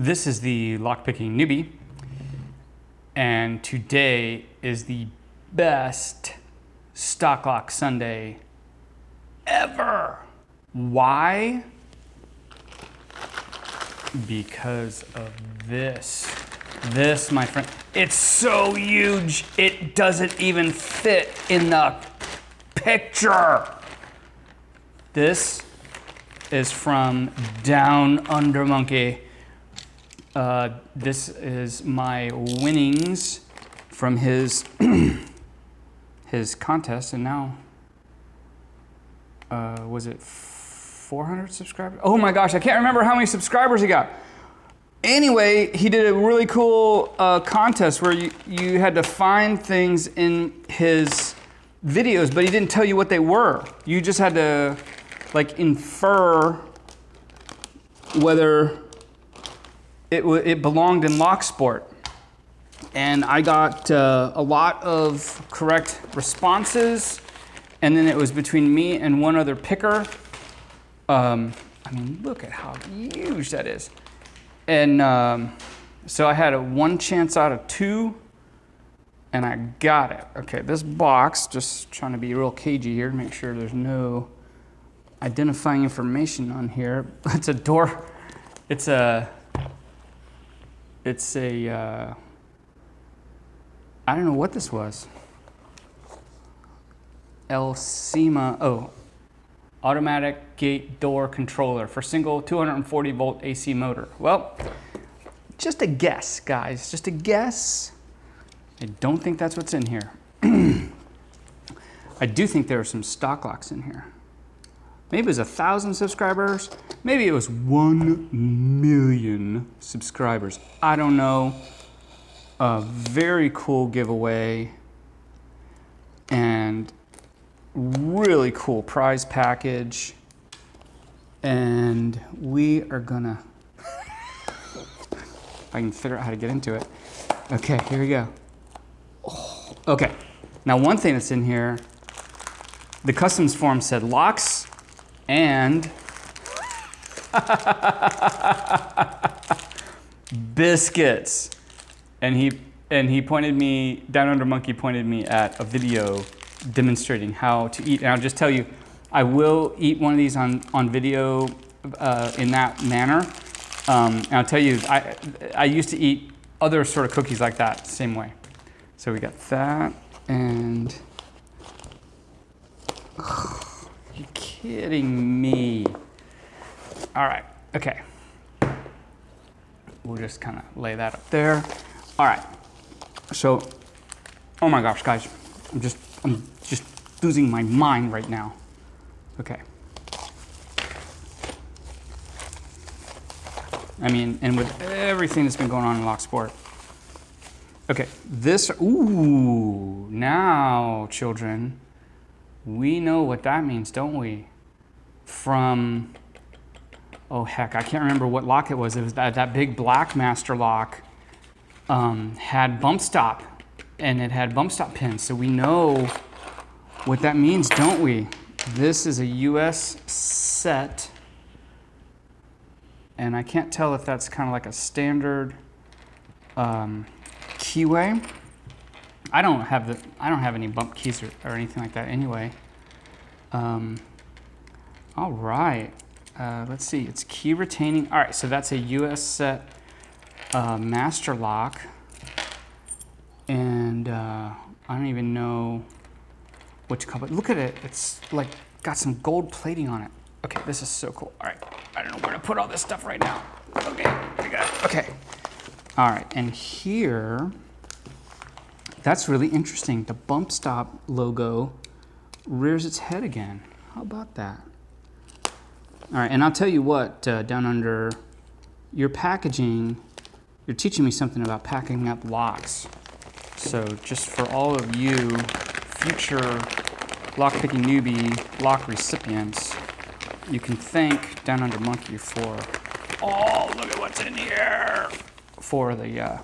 This is the Lockpicking Newbie, and today is the best Stock Lock Sunday ever. Why? Because of this. This, my friend, it's so huge, it doesn't even fit in the picture. This is from Downundermonkey. This is my winnings from his his contest, and now was it 400 subscribers? Oh my gosh, I can't remember how many subscribers he got. Anyway, he did a really cool contest where you had to find things in his videos, but he didn't tell you what they were. You just had to like infer whether it belonged in lock sport. And I got a lot of correct responses, and then it was between me and one other picker. I mean, look at how huge that is. And so I had a 1 chance out of 2, and I got it. Okay, this box, just trying to be real cagey here, make sure there's no identifying information on here. It's a door, it's a I don't know what this was. Automatic gate door controller for single 240 volt AC motor. Well, just a guess, guys, just a guess. I don't think that's what's in here. I do think there are some stock locks in here. Maybe it was 1,000 subscribers. Maybe it was 1 million subscribers. I don't know. A very cool giveaway and really cool prize package. And we are gonna, I can figure out how to get into it. Okay, here we go. Oh, okay, now one thing that's in here, the customs form said locks and biscuits. And he pointed me, Downundermonkey pointed me at a video demonstrating how to eat. And I'll just tell you, I will eat one of these on video in that manner. And I'll tell you, I used to eat other sort of cookies like that, same way. So we got that, and oh, you're kidding me. All right, okay. We'll just kind of lay that up there. All right, so, oh my gosh, guys, I'm just losing my mind right now. Okay. I mean, and with everything that's been going on in lock sport. Okay, this, ooh, now, children, we know what that means, don't we? From, oh heck, I can't remember what lock it was. It was that big black master lock. Had bump stop, and it had bump stop pins, so we know what that means, don't we? This is a US set, and I can't tell if that's kind of like a standard keyway. I don't have any bump keys or anything like that anyway. All right, let's see, it's key retaining. All right, so that's a US set master lock, and I don't even know what to call it. Look at it, it's like got some gold plating on it. Okay, this is so cool. All right, I don't know where to put all this stuff right now. Okay, we got it. Okay, all right, and here, that's really interesting. The bump stop logo rears its head again. How about that? All right, and I'll tell you what, down under your packaging, you're teaching me something about packing up locks. So just for all of you future Lockpicking Newbie lock recipients, you can thank Downundermonkey for, oh, look at what's in here, for the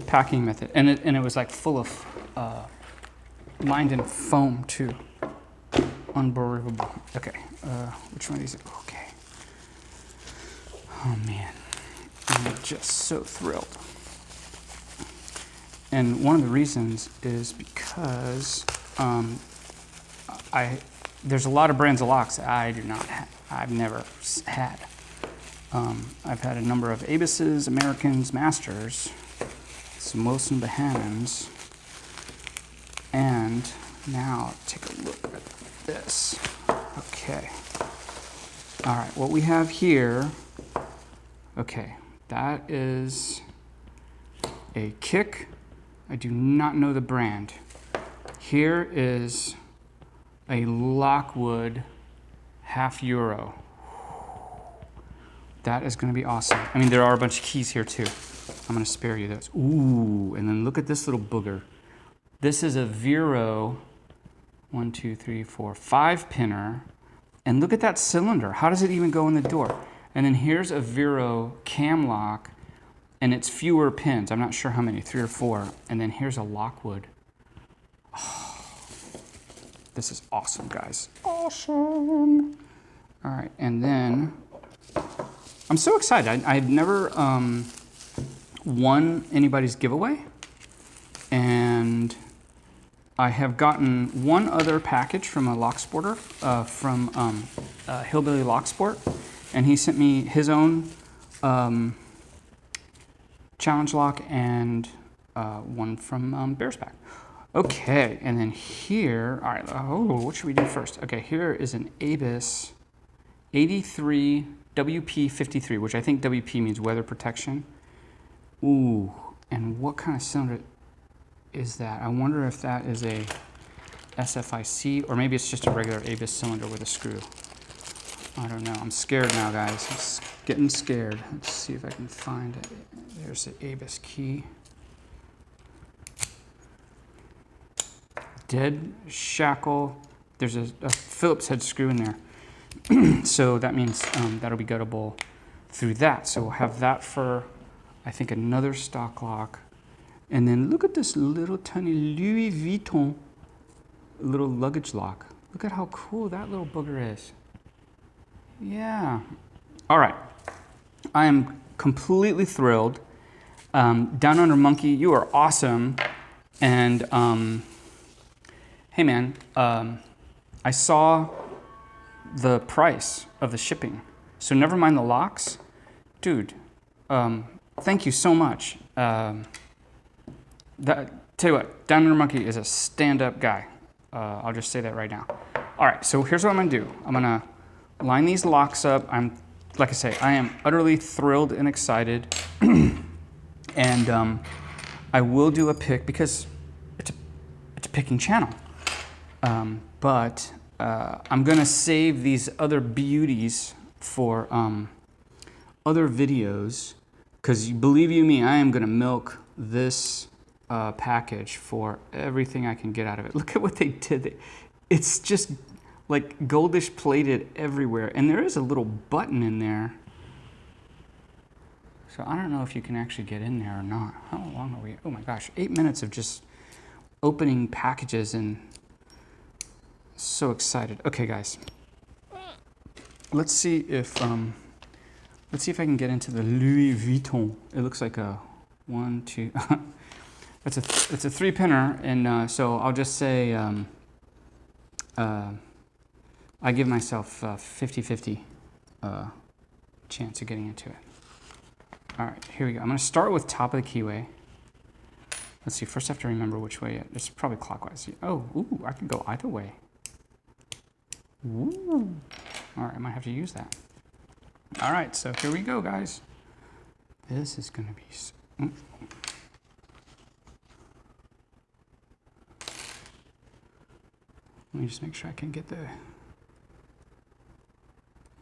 packing method. And it was like full of lined in foam too. Unbelievable. Okay, which one of these? Okay. Oh man. I'm just so thrilled. And one of the reasons is because there's a lot of brands of locks that I do not have. I've never had. I've had a number of Abises, Americans, Masters, some Wilson Bahannans, and now take a look at this. Okay. All right, what we have here, okay, that is a Kick. I do not know the brand. Here is a Lockwood €0.5. That is going to be awesome. I mean, there are a bunch of keys here too. I'm going to spare you those. Ooh, and then look at this little booger. This is a Vero 1, 2, 3, 4, 5 pinner. And look at that cylinder. How does it even go in the door? And then here's a Vero cam lock, and it's fewer pins. I'm not sure how many, 3 or 4. And then here's a Lockwood. Oh, this is awesome, guys. Awesome. All right, and then I'm so excited. I've never won anybody's giveaway, and I have gotten one other package from a lock sporter, from Hillbilly Lock Sport, and he sent me his own challenge lock and one from Bearsback. Okay, and then here, all right, oh, what should we do first? Okay, here is an Abis 83 WP53, which I think WP means weather protection. Ooh, and what kind of cylinder is that? I wonder if that is a SFIC, or maybe it's just a regular Abis cylinder with a screw. I don't know. I'm scared now, guys. I'm getting scared. Let's see if I can find it. There's the Abis key. Dead shackle. There's a Phillips head screw in there. So that means that'll be gettable through that. So we'll have that for, I think, another stock lock. And then look at this little tiny Louis Vuitton little luggage lock. Look at how cool that little booger is. Yeah. All right. I am completely thrilled. Downundermonkey, you are awesome. And hey man, I saw the price of the shipping. So never mind the locks. Dude, thank you so much. Tell you what, Downundermonkey is a stand-up guy. I'll just say that right now. All right, so here's what I'm gonna do. I'm gonna line these locks up. Like I say, I am utterly thrilled and excited. And I will do a pick because it's a picking channel. But I'm gonna save these other beauties for other videos, because believe you me, I am gonna milk this package for everything I can get out of it. Look at what they did. It's just like goldish plated everywhere, and there is a little button in there. So I don't know if you can actually get in there or not. How long are we? Oh my gosh, 8 minutes of just opening packages, and so excited. Okay, guys, let's see if I can get into the Louis Vuitton. It looks like a 1, 2. It's a 3-pinner, and so I'll just say I give myself 50-50 chance of getting into it. All right, here we go. I'm going to start with top of the keyway. Let's see. First, I have to remember which way. It's probably clockwise. Oh, ooh, I can go either way. Ooh. All right, I might have to use that. All right, so here we go, guys. This is going to be... Let me just make sure I can get the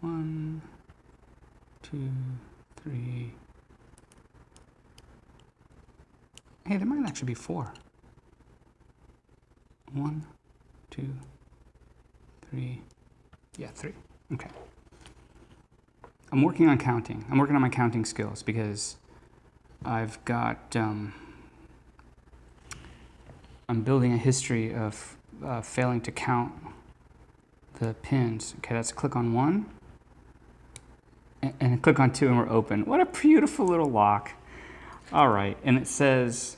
1, 2, 3. Hey, there might actually be 4. 1, 2, 3. Yeah, 3. Okay. I'm working on counting. I'm working on my counting skills because I've got, I'm building a history of failing to count the pins. Okay, let's click on 1. and click on 2 and we're open. What a beautiful little lock. All right, and it says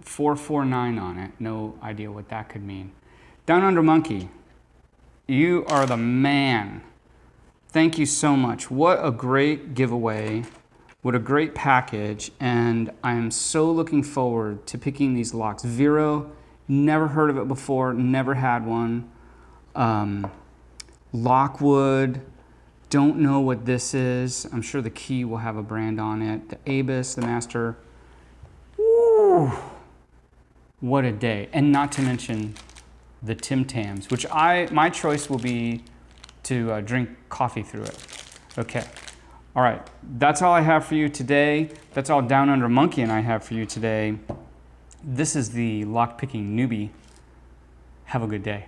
449 on it. No idea what that could mean. Downundermonkey, you are the man. Thank you so much. What a great giveaway. What a great package. And I am so looking forward to picking these locks. Vero, never heard of it before, never had one. Lockwood, don't know what this is. I'm sure the key will have a brand on it. The Abus, the Master. Woo! What a day. And not to mention the Tim Tams, which my choice will be to drink coffee through it. Okay. All right. That's all I have for you today. That's all Downundermonkey and I have for you today. This is the Lockpicking Newbie. Have a good day.